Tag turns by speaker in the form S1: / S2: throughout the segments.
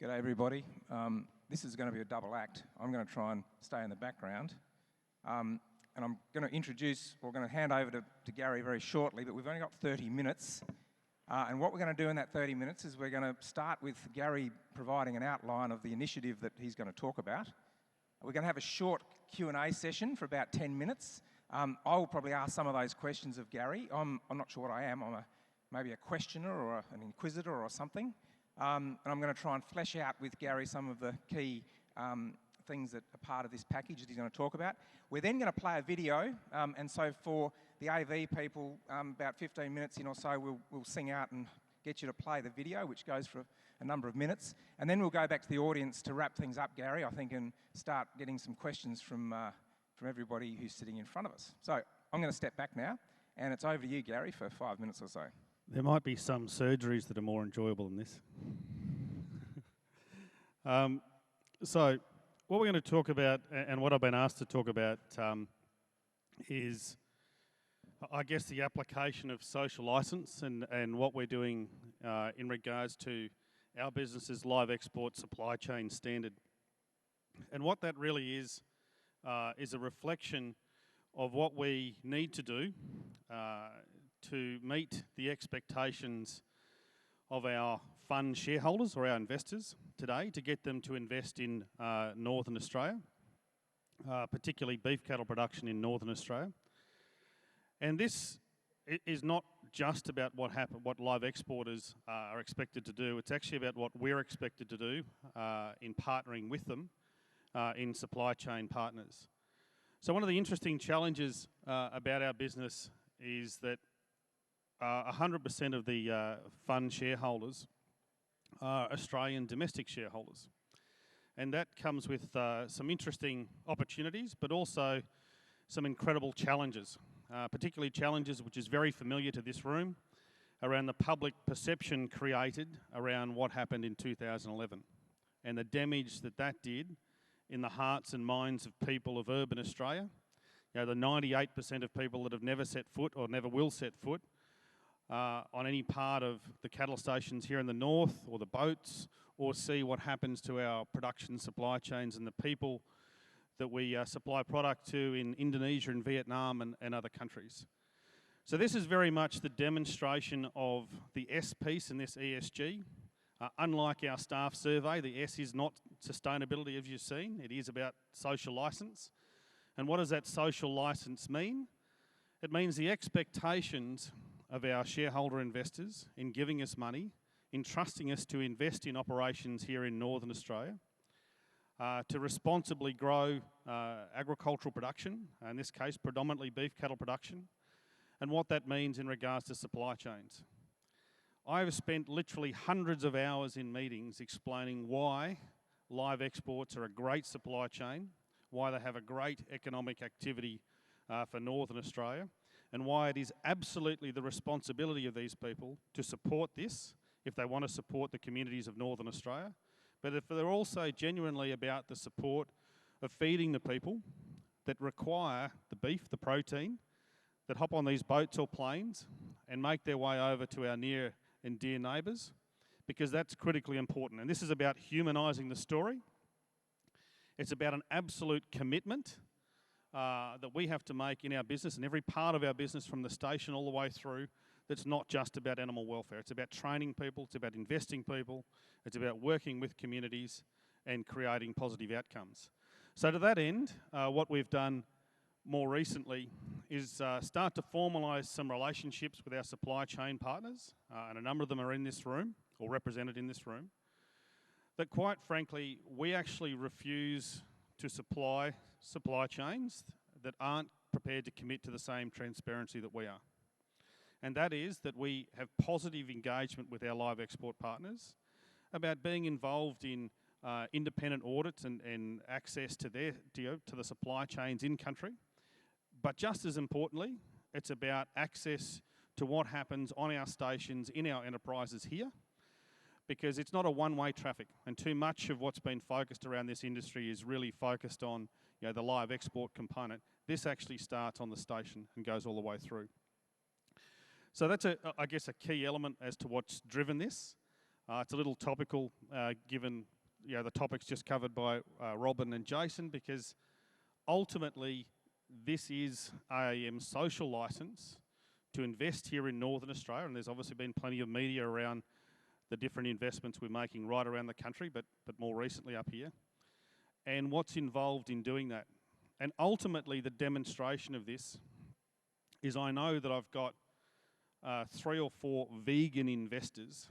S1: G'day everybody. This is going to be a double act. I'm going to try and stay in the background. And I'm going to introduce, we're going to hand over to Garry very shortly, but we've only got 30 minutes. And what we're going to do in that 30 minutes is we're going to start with Garry providing an outline of the initiative that he's going to talk about. We're going to have a short Q&A session for about 10 minutes. I will probably ask some of those questions of Garry. I'm not sure what I am. I'm maybe a questioner or an inquisitor or something. And I'm going to try and flesh out with Garry some of the key things that are part of this package that he's going to talk about. We're then going to play a video, and so for the AV people, about 15 minutes in or so, we'll sing out and get you to play the video, which goes for a number of minutes. And then we'll go back to the audience to wrap things up, Garry, I think, and start getting some questions from everybody who's sitting in front of us. So I'm going to step back now, and it's over to you, Garry, for 5 minutes or so.
S2: There might be some surgeries that are more enjoyable than this. So what we're going to talk about, and what I've been asked to talk about, is, I guess, the application of social licence and what we're doing in regards to our business's live export supply chain standard. And what that really is a reflection of what we need to do to meet the expectations of our fund shareholders or our investors today, to get them to invest in Northern Australia, particularly beef cattle production in Northern Australia. And this is not just about what live exporters are expected to do. It's actually about what we're expected to do in partnering with them in supply chain partners. So one of the interesting challenges about our business is that 100% of the fund shareholders are Australian domestic shareholders. And that comes with some interesting opportunities, but also some incredible challenges, particularly challenges which is very familiar to this room, around the public perception created around what happened in 2011 and the damage that that did in the hearts and minds of people of urban Australia. You know, the 98% of people that have never set foot or never will set foot on any part of the cattle stations here in the north, or the boats, or see what happens to our production supply chains and the people that we supply product to in Indonesia and Vietnam and other countries. So this is very much the demonstration of the S piece in this ESG. Unlike our staff survey, the S is not sustainability, as you've seen. It is about social licence. And what does that social licence mean? It means the expectations of our shareholder investors in giving us money, in trusting us to invest in operations here in Northern Australia, to responsibly grow agricultural production, in this case predominantly beef cattle production, and what that means in regards to supply chains. I have spent literally hundreds of hours in meetings explaining why live exports are a great supply chain, why they have a great economic activity for Northern Australia, and why it is absolutely the responsibility of these people to support this if they want to support the communities of Northern Australia, but if they're also genuinely about the support of feeding the people that require the beef, the protein, that hop on these boats or planes and make their way over to our near and dear neighbours, because that's critically important. And this is about humanising the story. It's about an absolute commitment that we have to make in our business, and every part of our business from the station all the way through, that's not just about animal welfare. It's about training people, it's about investing people, it's about working with communities and creating positive outcomes. So to that end, what we've done more recently is start to formalise some relationships with our supply chain partners, and a number of them are in this room, or represented in this room, that quite frankly, we actually refuse to supply chains that aren't prepared to commit to the same transparency that we are. And that is that we have positive engagement with our live export partners about being involved in independent audits and access to the supply chains in country. But just as importantly, it's about access to what happens on our stations, in our enterprises here, because it's not a one-way traffic, and too much of what's been focused around this industry is really focused on, you know, the live export component. This actually starts on the station and goes all the way through. So that's, I guess, a key element as to what's driven this. It's a little topical given the topics just covered by Robin and Jason, because ultimately this is a social licence to invest here in Northern Australia, and there's obviously been plenty of media around the different investments we're making right around the country, but more recently up here, and what's involved in doing that. And ultimately the demonstration of this is, I know that I've got 3 or 4 vegan investors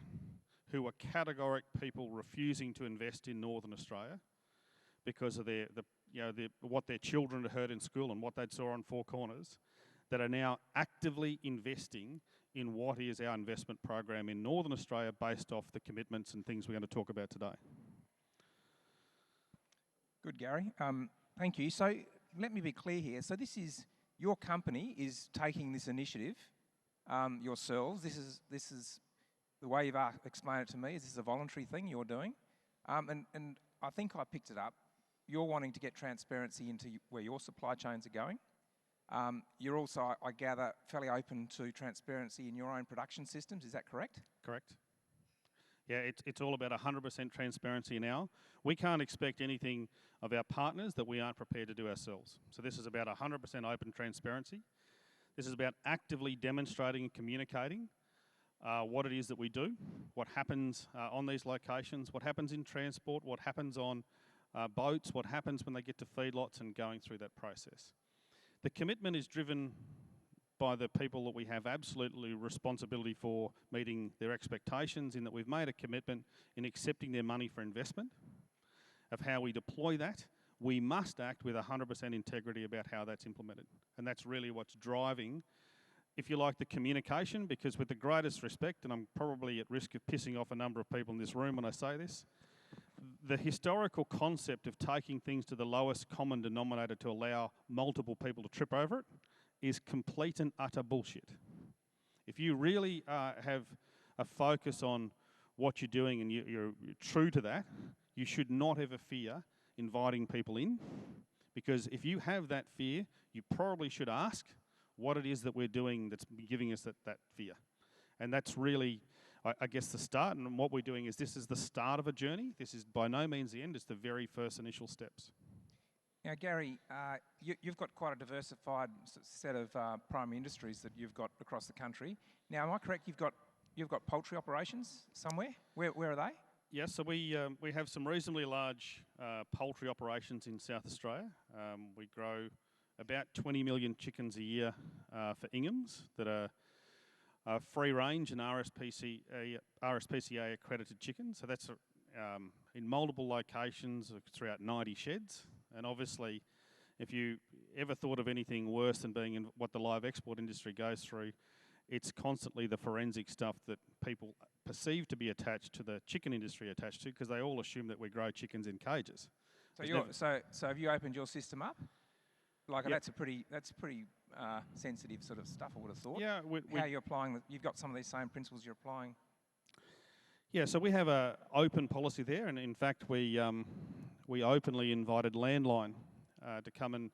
S2: who are categoric people refusing to invest in Northern Australia because of what their children had heard in school and what they'd saw on Four Corners, that are now actively investing in what is our investment program in Northern Australia based off the commitments and things we're going to talk about today.
S1: Good, Garry. Thank you. So let me be clear here. So this is, your company is taking this initiative yourselves. This is the way you've explained it to me. Is this a voluntary thing you're doing? And I think I picked it up. You're wanting to get transparency into where your supply chains are going. You're also, I gather, fairly open to transparency in your own production systems. Is that correct?
S2: Correct. Yeah, it's all about 100% transparency now. We can't expect anything of our partners that we aren't prepared to do ourselves. So this is about 100% open transparency. This is about actively demonstrating and communicating what it is that we do, what happens on these locations, what happens in transport, what happens on boats, what happens when they get to feedlots, and going through that process. The commitment is driven by the people that we have absolutely responsibility for meeting their expectations, in that we've made a commitment in accepting their money for investment. Of how we deploy that, we must act with 100% integrity about how that's implemented. And that's really what's driving, if you like, the communication, because with the greatest respect, and I'm probably at risk of pissing off a number of people in this room when I say this, the historical concept of taking things to the lowest common denominator to allow multiple people to trip over it is complete and utter bullshit. If you really have a focus on what you're doing and you're true to that, you should not ever fear inviting people in, because if you have that fear, you probably should ask what it is that we're doing that's giving us that fear. And that's really, I guess, the start. And what we're doing is, this is the start of a journey. This is by no means the end. It's the very first initial steps.
S1: Now, Garry, you've got quite a diversified set of primary industries that you've got across the country. Now, am I correct? You've got poultry operations somewhere. Where are they?
S2: Yeah, so we have some reasonably large poultry operations in South Australia. We grow about 20 million chickens a year for Inghams that are free range and RSPCA accredited chickens. So that's in multiple locations throughout 90 sheds. And obviously, if you ever thought of anything worse than being in what the live export industry goes through, it's constantly the forensic stuff that people perceive to be attached to the chicken industry attached to, because they all assume that we grow chickens in cages.
S1: So have you opened your system up? Like,
S2: yep.
S1: That's pretty sensitive sort of stuff, I would have thought.
S2: Yeah,
S1: how you're applying, you've got some of these same principles you're applying.
S2: Yeah, so we have a open policy there, and in fact we openly invited Landline to come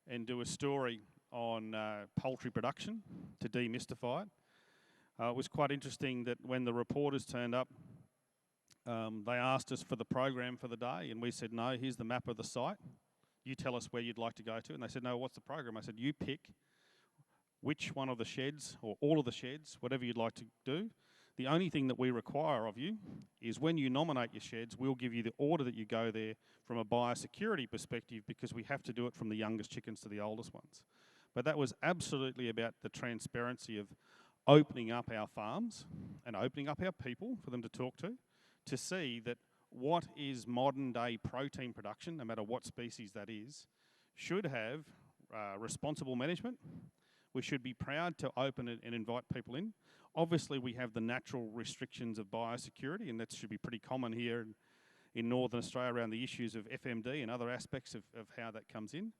S2: and do a story on poultry production to demystify it. It was quite interesting that when the reporters turned up, they asked us for the program for the day, and we said, no, here's the map of the site. You tell us where you'd like to go to. And they said, no, what's the program? I said, you pick which one of the sheds, or all of the sheds, whatever you'd like to do. The only thing that we require of you is, when you nominate your sheds, we'll give you the order that you go there from a biosecurity perspective, because we have to do it from the youngest chickens to the oldest ones. But that was absolutely about the transparency of opening up our farms and opening up our people for them to talk to see that what is modern day protein production, no matter what species that is, should have responsible management. We should be proud to open it and invite people in. Obviously, we have the natural restrictions of biosecurity, and that should be pretty common here in Northern Australia around the issues of FMD and other aspects of how that comes in.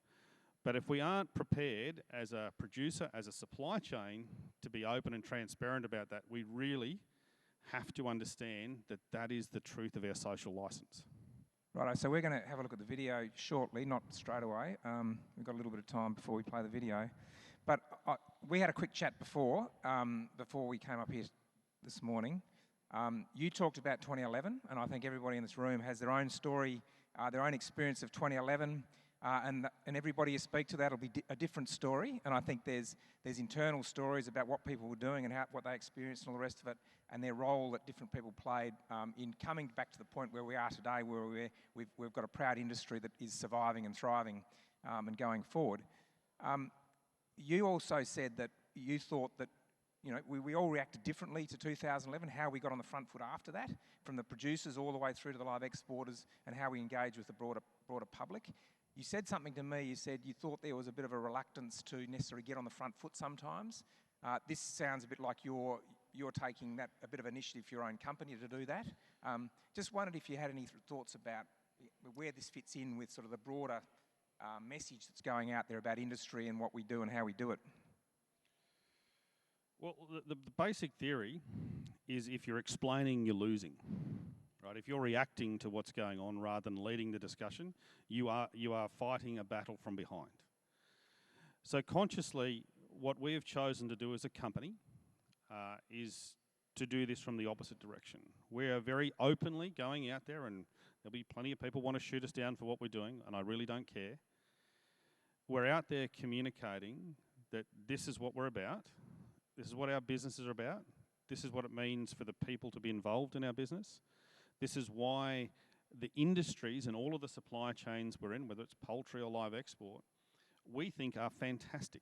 S2: But if we aren't prepared as a producer, as a supply chain, to be open and transparent about that, we really have to understand that that is the truth of our social licence.
S1: Right, so we're going to have a look at the video shortly, not straight away. We've got a little bit of time before we play the video. But we had a quick chat before we came up here this morning. You talked about 2011, and I think everybody in this room has their own story, their own experience of 2011, and everybody you speak to that will be a different story. And I think there's internal stories about what people were doing and what they experienced and all the rest of it, and their role that different people played in coming back to the point where we are today, where we've got a proud industry that is surviving and thriving and going forward. You also said that you thought that we all reacted differently to 2011, how we got on the front foot after that, from the producers all the way through to the live exporters, and how we engage with the broader public. You said something to me, you said you thought there was a bit of a reluctance to necessarily get on the front foot sometimes. This sounds a bit like you're taking a bit of initiative for your own company to do that. Just wondered if you had any thoughts about where this fits in with sort of the broader message that's going out there about industry and what we do and how we do it.
S2: Well, the basic theory is if you're explaining, you're losing. Right? If you're reacting to what's going on rather than leading the discussion, you are fighting a battle from behind. So consciously, what we have chosen to do as a company is to do this from the opposite direction. We are very openly going out there, and there'll be plenty of people want to shoot us down for what we're doing, and I really don't care. We're out there communicating that this is what we're about, this is what our businesses are about, this is what it means for the people to be involved in our business. This is why the industries and all of the supply chains we're in, whether it's poultry or live export, we think are fantastic.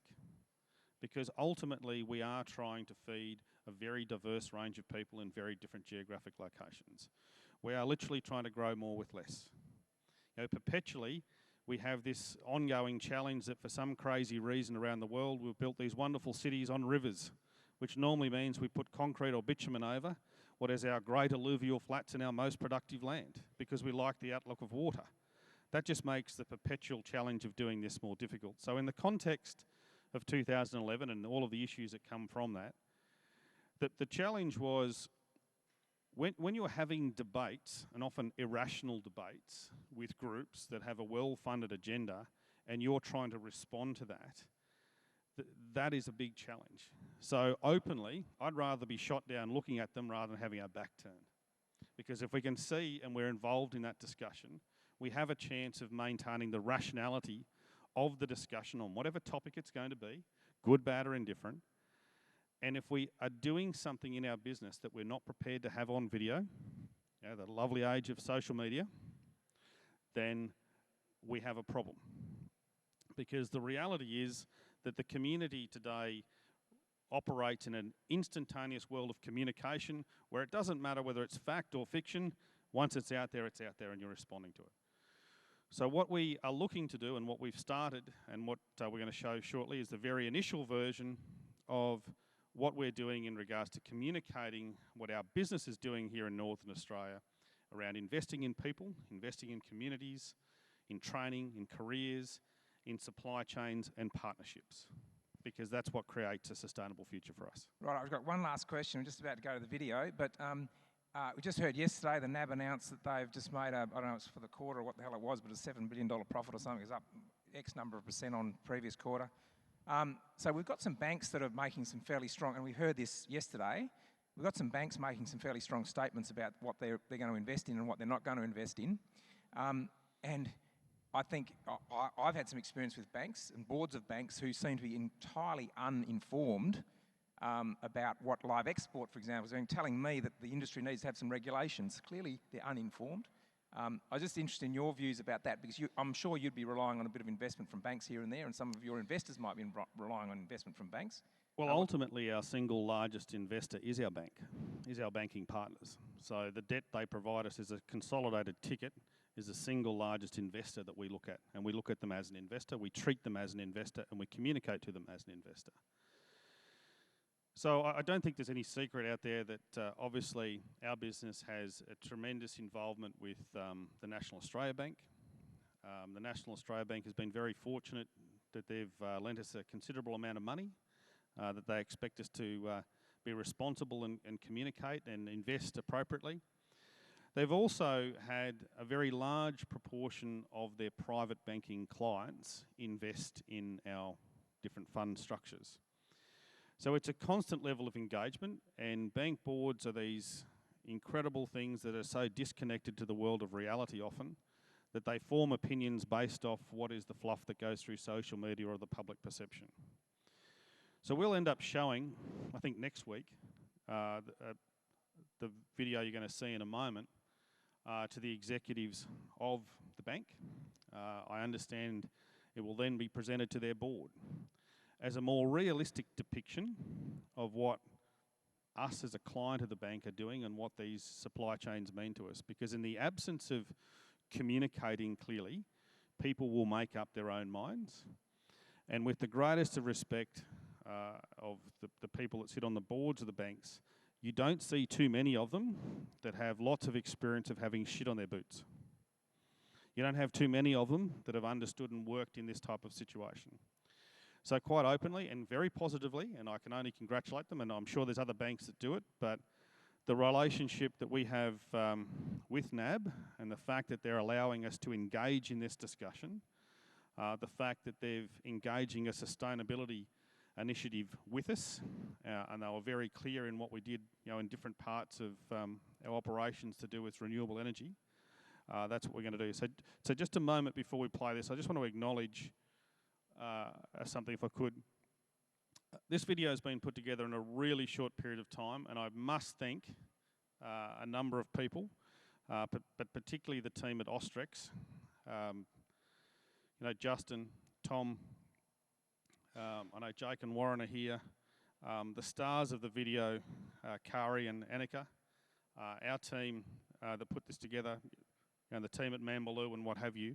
S2: Because ultimately we are trying to feed a very diverse range of people in very different geographic locations. We are literally trying to grow more with less. Perpetually, we have this ongoing challenge that for some crazy reason around the world, we've built these wonderful cities on rivers, which normally means we put concrete or bitumen over what is our great alluvial flats in our most productive land, because we like the outlook of water. That just makes the perpetual challenge of doing this more difficult. So in the context of 2011 and all of the issues that come from that, the challenge was when you're having debates, and often irrational debates, with groups that have a well-funded agenda, and you're trying to respond to that, that is a big challenge. So openly, I'd rather be shot down looking at them rather than having our back turned. Because if we can see and we're involved in that discussion, we have a chance of maintaining the rationality of the discussion on whatever topic it's going to be, good, bad, or indifferent. And if we are doing something in our business that we're not prepared to have on video, the lovely age of social media, then we have a problem. Because the reality is that the community today operates in an instantaneous world of communication where it doesn't matter whether it's fact or fiction. Once it's out there and you're responding to it. So what we are looking to do and what we've started and what we're going to show shortly is the very initial version of what we're doing in regards to communicating what our business is doing here in Northern Australia around investing in people, investing in communities, in training, in careers, in supply chains and partnerships, because that's what creates a sustainable future for us. Right,
S1: I've got one last question. We're just about to go to the video, but we just heard yesterday the NAB announced that they've just made I don't know, it's for the quarter or what the hell it was, but a $7 billion profit or something. It's up X number of percent on previous quarter. So we've got some banks that are making some fairly strong, and we heard this yesterday, we've got some banks making some fairly strong statements about what they're going to invest in and what they're not going to invest in. And I think I've had some experience with banks and boards of banks who seem to be entirely uninformed about what live export, for example, is doing, telling me that the industry needs to have some regulations. Clearly, they're uninformed. I was just interested in your views about that, because I'm sure you'd be relying on a bit of investment from banks here and there, and some of your investors might be relying on investment from banks.
S2: Well, ultimately, our single largest investor is our bank, is our banking partners. So the debt they provide us is a consolidated ticket, is the single largest investor that we look at. And we look at them as an investor, we treat them as an investor, and we communicate to them as an investor. So I don't think there's any secret out there that obviously our business has a tremendous involvement with the National Australia Bank. The National Australia Bank has been very fortunate that they've lent us a considerable amount of money, that they expect us to be responsible and communicate and invest appropriately. They've also had a very large proportion of their private banking clients invest in our different fund structures. So it's a constant level of engagement, and bank boards are these incredible things that are so disconnected to the world of reality often, that they form opinions based off what is the fluff that goes through social media or the public perception. So we'll end up showing, I think next week, the video you're going to see in a moment, to the executives of the bank. I understand it will then be presented to their board as a more realistic depiction of what us as a client of the bank are doing and what these supply chains mean to us. Because in the absence of communicating clearly, people will make up their own minds. And with the greatest of respect of the people that sit on the boards of the banks, you don't see too many of them that have lots of experience of having shit on their boots. You don't have too many of them that have understood and worked in this type of situation. So quite openly and very positively, and I can only congratulate them, and I'm sure there's other banks that do it, but the relationship that we have with NAB and the fact that they're allowing us to engage in this discussion, the fact that they're engaging a sustainability initiative with us, and they were very clear in what we did, in different parts of our operations to do with renewable energy. That's what we're going to do. So just a moment before we play this, I just want to acknowledge something, if I could. This video has been put together in a really short period of time, and I must thank a number of people, but particularly the team at Austrex. Justin, Tom, I know Jake and Warren are here. The stars of the video, Garry and Annika, our team that put this together, the team at Mambaloo and what have you.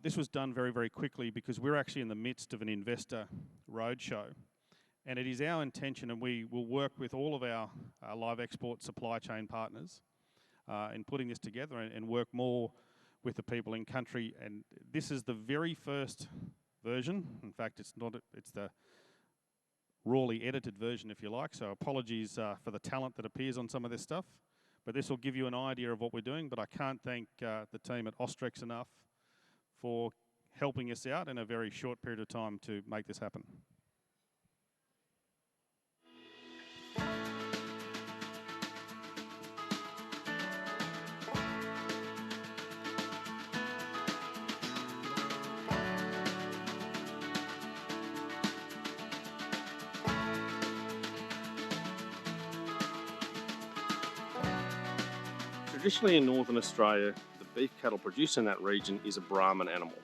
S2: This was done very, very quickly because we're actually in the midst of an investor roadshow. And it is our intention, and we will work with all of our live export supply chain partners in putting this together and work more with the people in country. And this is the very first version. In fact, it's the rawly edited version, if you like. So apologies for the talent that appears on some of this stuff. But this will give you an idea of what we're doing. But I can't thank the team at Austrex enough for helping us out in a very short period of time to make this happen.
S3: Traditionally in Northern Australia, the beef cattle produced in that region is a Brahman animal.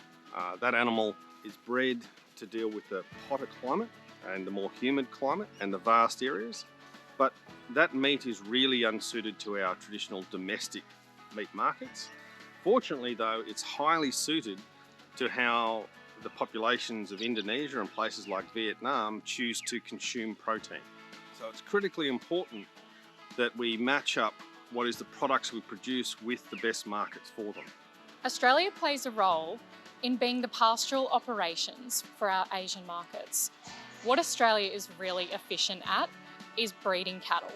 S3: That animal is bred to deal with the hotter climate and the more humid climate and the vast areas, but that meat is really unsuited to our traditional domestic meat markets. Fortunately though, it's highly suited to how the populations of Indonesia and places like Vietnam choose to consume protein. So it's critically important that we match up what is the products we produce with the best markets for them.
S4: Australia plays a role in being the pastoral operations for our Asian markets. What Australia is really efficient at is breeding cattle.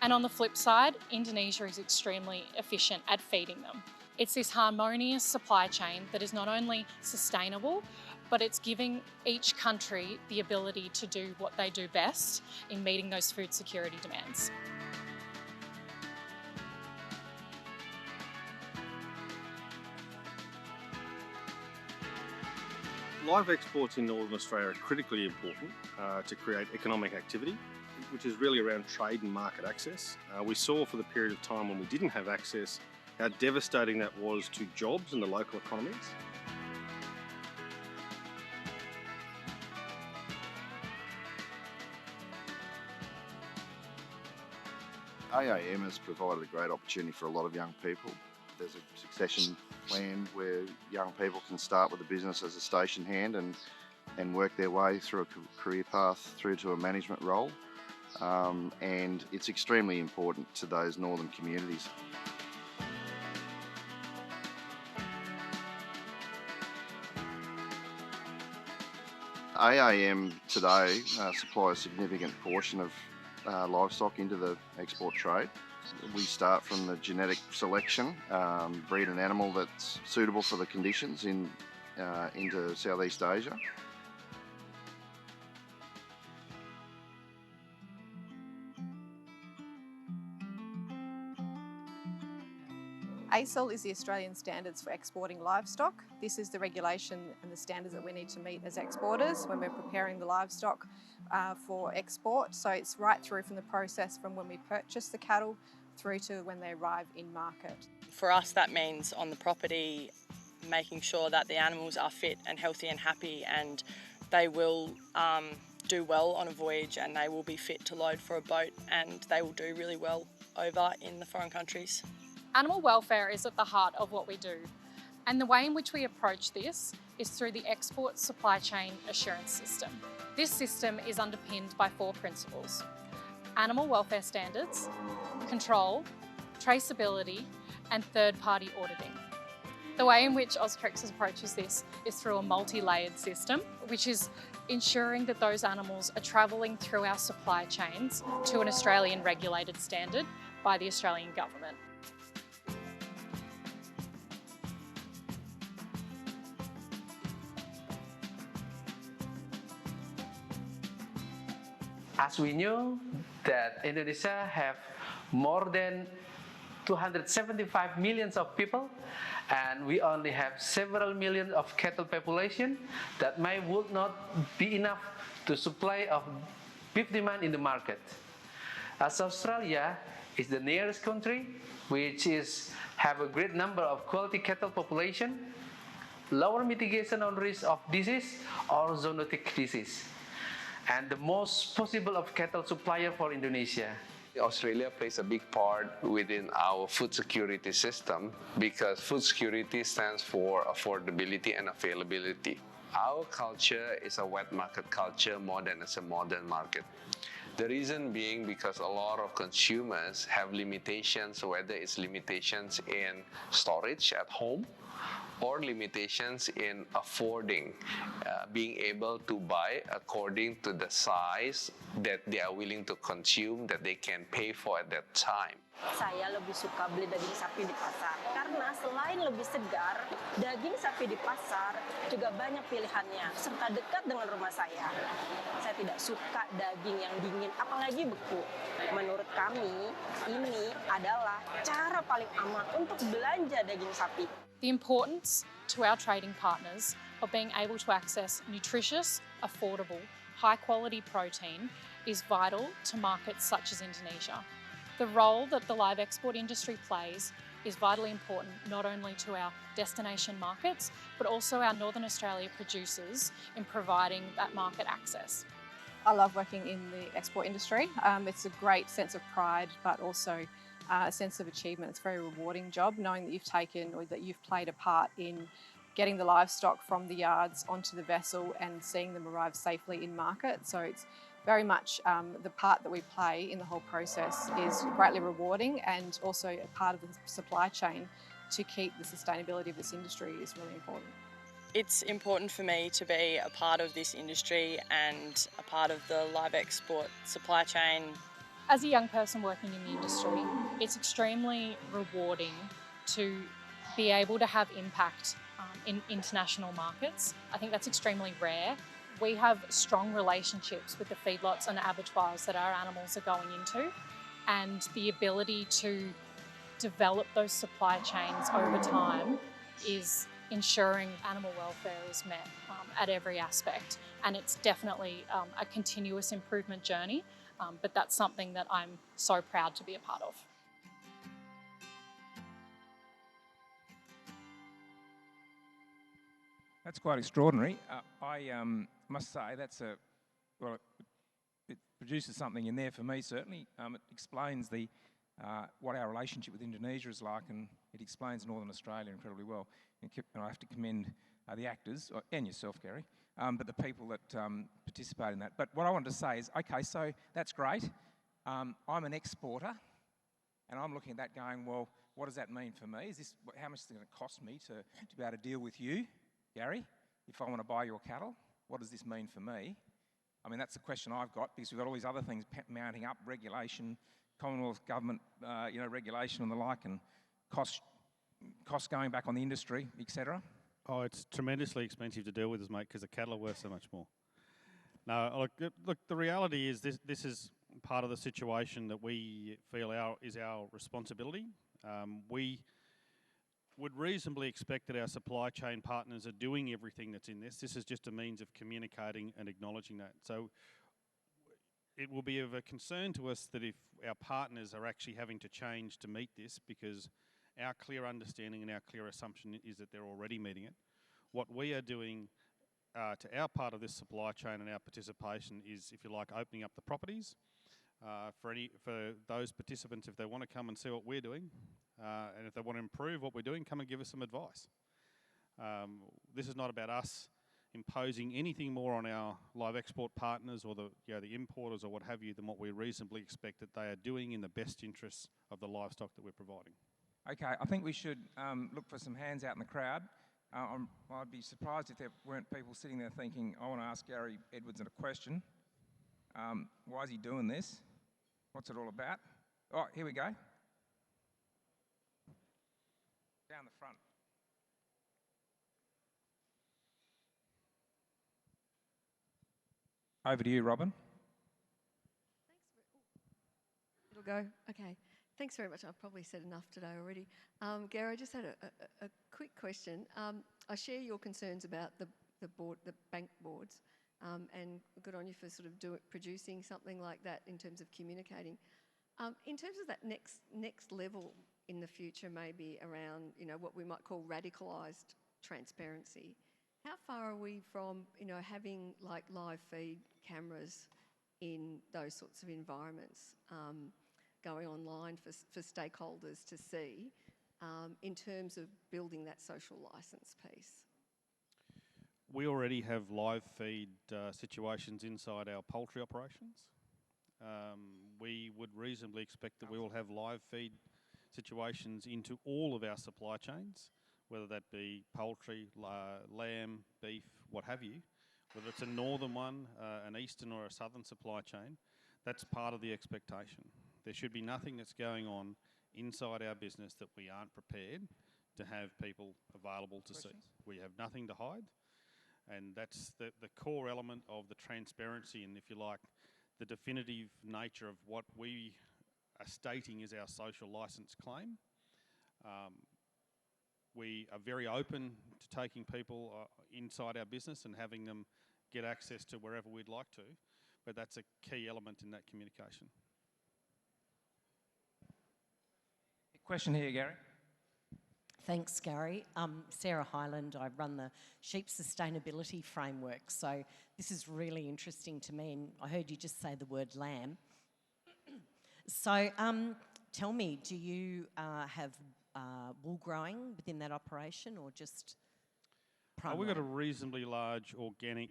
S4: And on the flip side, Indonesia is extremely efficient at feeding them. It's this harmonious supply chain that is not only sustainable, but it's giving each country the ability to do what they do best in meeting those food security demands.
S3: Live exports in Northern Australia are critically important to create economic activity, which is really around trade and market access. We saw for the period of time when we didn't have access how devastating that was to jobs and the local economies.
S5: AAM has provided a great opportunity for a lot of young people. There's a succession plan where young people can start with a business as a station hand and work their way through a career path through to a management role. And it's extremely important to those northern communities. AAM today supply a significant portion of livestock into the export trade. We start from the genetic selection, breed an animal that's suitable for the conditions into Southeast Asia.
S6: ASIL is the Australian standards for exporting livestock. This is the regulation and the standards that we need to meet as exporters when we're preparing the livestock for export. So it's right through from the process from when we purchase the cattle through to when they arrive in market.
S7: For us, that means on the property, making sure that the animals are fit and healthy and happy, and they will do well on a voyage, and they will be fit to load for a boat, and they will do really well over in the foreign countries.
S4: Animal welfare is at the heart of what we do, and the way in which we approach this is through the Export Supply Chain Assurance System. This system is underpinned by 4 principles: animal welfare standards, control, traceability, and third-party auditing. The way in which Austrexis approaches this is through a multi-layered system, which is ensuring that those animals are travelling through our supply chains to an Australian regulated standard by the Australian government.
S8: As we knew that Indonesia have more than 275 million of people, and we only have several million of cattle population, that would not be enough to supply of beef demand in the market. As Australia is the nearest country, which have a great number of quality cattle population, lower mitigation on risk of disease or zoonotic disease, and the most possible of cattle supplier for Indonesia.
S9: Australia plays a big part within our food security system because food security stands for affordability and availability. Our culture is a wet market culture more than as a modern market. The reason being because a lot of consumers have limitations, whether it's limitations in storage at home or limitations in affording, being able to buy according to the size that they are willing to consume, that they can pay for at that time.
S10: Saya lebih suka beli daging sapi di pasar karena selain lebih segar, daging sapi di pasar juga banyak pilihannya serta dekat dengan rumah saya. Saya tidak suka daging yang dingin, apalagi beku. Menurut kami, ini adalah cara paling aman untuk belanja daging sapi.
S4: The importance to our trading partners of being able to access nutritious, affordable, high-quality protein is vital to markets such as Indonesia. The role that the live export industry plays is vitally important not only to our destination markets, but also our Northern Australia producers in providing that market access.
S6: I love working in the export industry. It's a great sense of pride, but also a sense of achievement. It's a very rewarding job knowing that you've taken or that you've played a part in getting the livestock from the yards onto the vessel and seeing them arrive safely in market. So it's very much the part that we play in the whole process is greatly rewarding, and also a part of the supply chain to keep the sustainability of this industry is really important.
S7: It's important for me to be a part of this industry and a part of the live export supply chain.
S4: As a young person working in the industry, it's extremely rewarding to be able to have impact in international markets. I think that's extremely rare. We have strong relationships with the feedlots and abattoirs that our animals are going into, and the ability to develop those supply chains over time is ensuring animal welfare is met at every aspect. And it's definitely a continuous improvement journey, but that's something that I'm so proud to be a part of.
S1: That's quite extraordinary. I must say it produces something in there for me, certainly. It explains what our relationship with Indonesia is like, and it explains Northern Australia incredibly well. And I have to commend the actors, and yourself, Garry, but the people that participate in that. But what I wanted to say is, okay, so that's great. I'm an exporter, and I'm looking at that going, well, what does that mean for me? How much is it going to cost me to be able to deal with you, Garry, if I want to buy your cattle? What does this mean for me? I mean, that's the question I've got, because we've got all these other things mounting up, regulation, Commonwealth government, regulation and the like, and costs going back on the industry, etc.
S2: Oh, it's tremendously expensive to deal with this, mate, because the cattle are worth so much more. No, look, the reality is this is part of the situation that we feel is our responsibility. We would reasonably expect that our supply chain partners are doing everything that's in this. This is just a means of communicating and acknowledging that. So it will be of a concern to us that if our partners are actually having to change to meet this, because our clear understanding and our clear assumption is that they're already meeting it. What we are doing to our part of this supply chain and our participation is, if you like, opening up the properties for those participants, if they want to come and see what we're doing, and if they want to improve what we're doing, come and give us some advice. This is not about us imposing anything more on our live export partners or the importers or what have you than what we reasonably expect that they are doing in the best interests of the livestock that we're providing.
S1: Okay, I think we should look for some hands out in the crowd. I'd be surprised if there weren't people sitting there thinking, I want to ask Garry Edwards a question. Why is he doing this? What's it all about? Oh, here we go. Down the front. Over to you, Robin.
S11: It'll go. Okay. Thanks very much. I've probably said enough today already. Garry, I just had a quick question. I share your concerns about the bank boards, and good on you for sort of producing something like that in terms of communicating. In terms of that next level in the future, maybe around what we might call radicalised transparency. How far are we from having like live feed cameras in those sorts of environments? Going online for stakeholders to see in terms of building that social licence piece?
S2: We already have live feed situations inside our poultry operations. We would reasonably expect that we will have live feed situations into all of our supply chains, whether that be poultry, lamb, beef, what have you, whether it's a northern one, an eastern or a southern supply chain. That's part of the expectation. There should be nothing that's going on inside our business that we aren't prepared to have people available to see. We have nothing to hide, and that's the core element of the transparency and, if you like, the definitive nature of what we are stating is our social licence claim. We are very open to taking people inside our business and having them get access to wherever we'd like to, but that's a key element in that communication.
S1: Question here, Garry.
S12: Thanks, Garry. Sarah Hyland, I run the Sheep Sustainability Framework, so this is really interesting to me, and I heard you just say the word lamb. So tell me, do you have wool growing within that operation or just
S2: We've got a reasonably large organic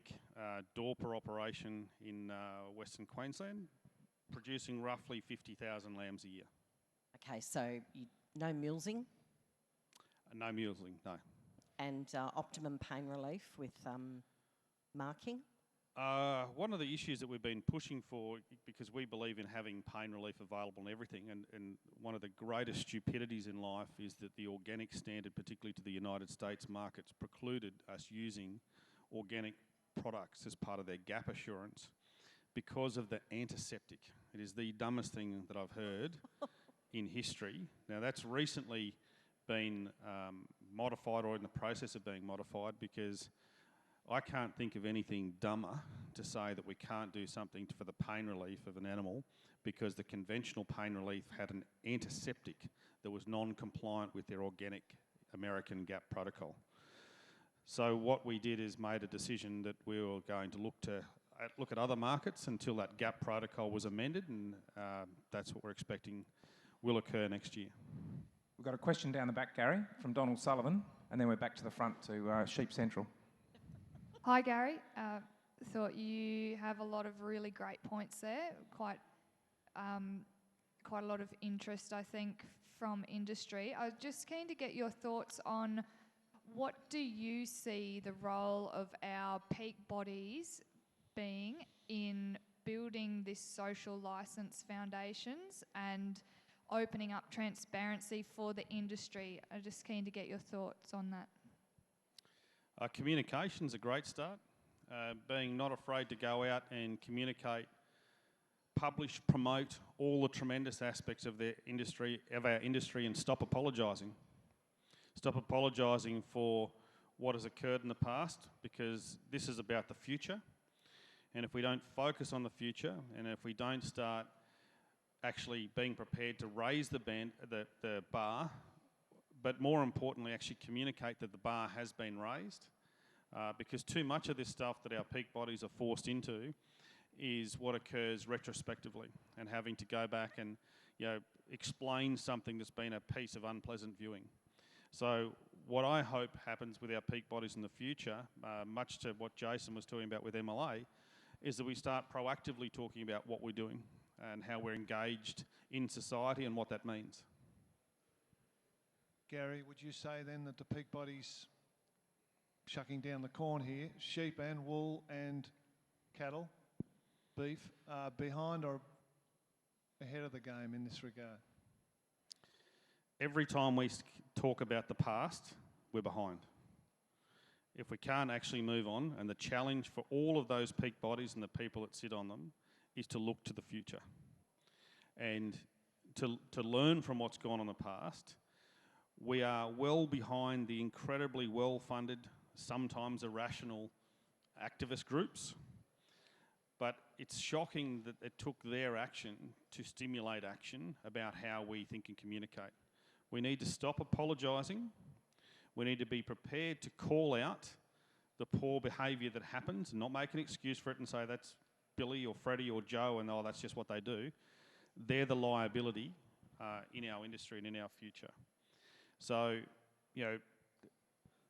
S2: Dorper operation in Western Queensland, producing roughly 50,000 lambs a year.
S12: Okay, so no mulesing?
S2: No mulesing, no.
S12: And optimum pain relief with marking?
S2: One of the issues that we've been pushing for, because we believe in having pain relief available in everything, and one of the greatest stupidities in life is that the organic standard, particularly to the United States markets, precluded us using organic products as part of their gap assurance because of the antiseptic. It is the dumbest thing that I've heard in history. Now, that's recently been modified or in the process of being modified, because I can't think of anything dumber to say that we can't do something for the pain relief of an animal because the conventional pain relief had an antiseptic that was non-compliant with their organic American GAP protocol. So what we did is made a decision that we were going to look at other markets until that GAP protocol was amended, and that's what we're expecting will occur next year.
S1: We've got a question down the back, Garry, from Donald Sullivan, and then we're back to the front to Sheep Central.
S13: Hi, Garry. Thought you have a lot of really great points there. Quite a lot of interest, I think, from industry. I was just keen to get your thoughts on what do you see the role of our peak bodies being in building this social licence foundations and opening up transparency for the industry. I'm just keen to get your thoughts on that.
S2: Communication's a great start. Being not afraid to go out and communicate, publish, promote all the tremendous aspects of our industry, and stop apologising. stop apologising for what has occurred in the past, because this is about the future. And if we don't focus on the future, and if we don't start actually being prepared to raise the bar, but more importantly actually communicate that the bar has been raised, because too much of this stuff that our peak bodies are forced into is what occurs retrospectively, and having to go back and explain something that's been a piece of unpleasant viewing. So what I hope happens with our peak bodies in the future, much to what Jason was talking about with MLA, is that we start proactively talking about what we're doing and how we're engaged in society and what that means.
S14: Garry, would you say then that the peak bodies, shucking down the corn here, sheep and wool and cattle, beef, are behind or ahead of the game in this regard?
S2: Every time we talk about the past, we're behind. If we can't actually move on, and the challenge for all of those peak bodies and the people that sit on them is to look to the future and to learn from what's gone on in the past. We are well behind the incredibly well-funded, sometimes irrational activist groups, but it's shocking that it took their action to stimulate action about how we think and communicate. We need to stop apologising. We need to be prepared to call out the poor behaviour that happens and not make an excuse for it and say that's Billy or Freddie or Joe and, oh, that's just what they do. They're the liability in our industry and in our future. So,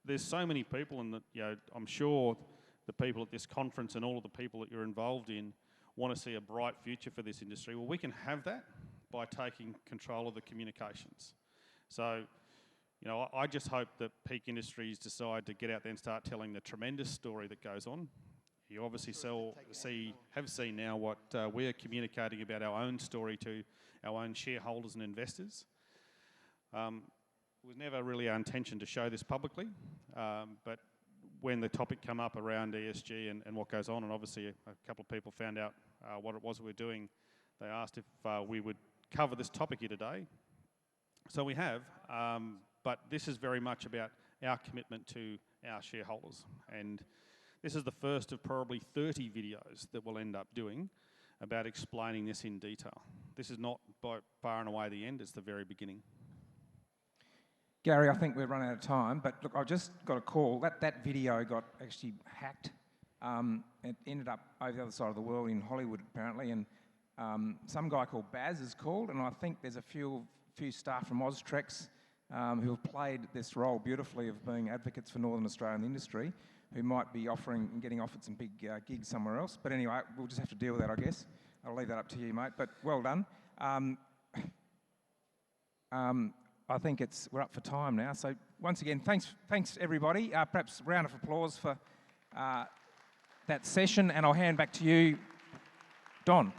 S2: there's so many people, and I'm sure the people at this conference and all of the people that you're involved in want to see a bright future for this industry. Well, we can have that by taking control of the communications. So, I just hope that Peak Industries decide to get out there and start telling the tremendous story that goes on. You obviously have seen now what we're communicating about our own story to our own shareholders and investors. It was never really our intention to show this publicly, but when the topic came up around ESG and what goes on, and obviously a couple of people found out what it was we were doing, they asked if we would cover this topic here today. So we have, but this is very much about our commitment to our shareholders. And this is the first of probably 30 videos that we'll end up doing about explaining this in detail. This is not by far and away the end, it's the very beginning.
S1: Garry, I think we've run out of time, but look, I've just got a call. That video got actually hacked. It ended up over the other side of the world in Hollywood, apparently, and some guy called Baz is called, and I think there's a few staff from Austrex who have played this role beautifully of being advocates for Northern Australian industry, who might be offering and getting offered some big gigs somewhere else. But anyway, we'll just have to deal with that, I guess. I'll leave that up to you, mate, but well done. I think we're up for time now. So once again, thanks everybody. Perhaps a round of applause for that session, and I'll hand back to you, Don.